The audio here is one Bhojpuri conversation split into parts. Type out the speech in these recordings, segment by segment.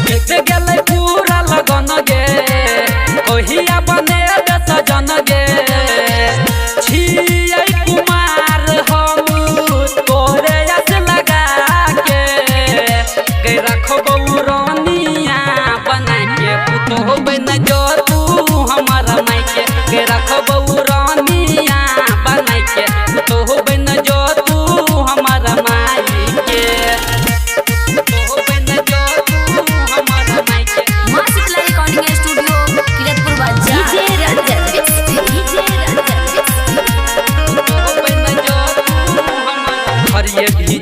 बीत गेल पूरा लगन गे ओहिया बने सजन गे छियै कुमार हम तोरे आस लगा के रखबौ रानिया बना के पुतोह बन जो तू हमारा मायके के रखबौ रानिया बना के पुतोह बन जो तू हमारा मायके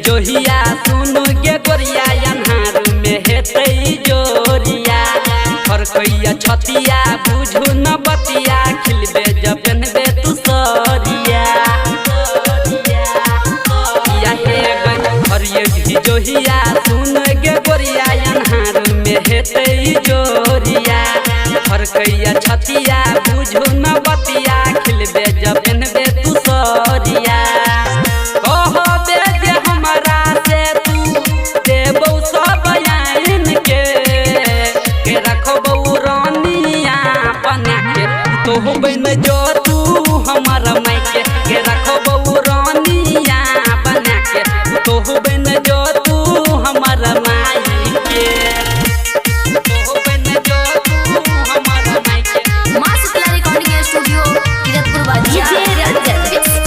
जोहिया सुनो गे गोरिया अन्हार में हेतै जोरिया हर कैया छतिया बुझू न बतिया खिलबे जब पहनबे तू सरिया या हे हरिये भी जोहिया सुनो गे गोरिया अन्हार में हेतै जोरिया हर कैया छतिया बुझू न बतिया खिलबे जब पहनबे तू सरिया तोह बन जो तू हमारा मायके के रखबौ रानिया बना के तोह बन जो तू हमारा मायके तोह बन जो तू हमारा मायके मां शीतला रिकॉर्डिंग स्टूडियो किरतपुर बाजिया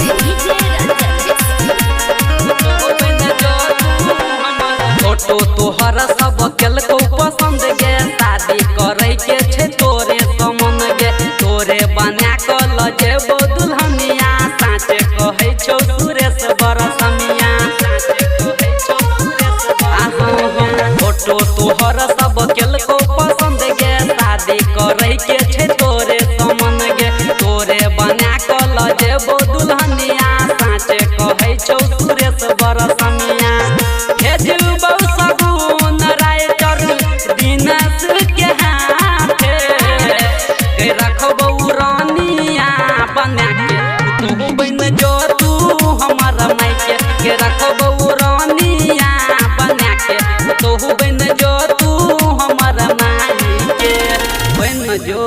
फोटो तोहर सब केलको पसंद गे शादी करे के छे तोरे समन गे तोरे बना के लजेबो दुल्हनिया साचे कहै छौ सुरेश बरसनिया फोटो तोहर सब केलको पसंद गे शादी करे के छे तोरे समन गे तोरे बना के लजेबो दुल्हनिया साचे कहै छौ सुरेश बरसनिया भेजबौ सगुन राइटर दिनेश के हाथे के रखबौ रानिया बना के तू बन जो तू हमारा मायके के रखबौ रानिया बना के तू बन जो तू हमारा मायके बन जो।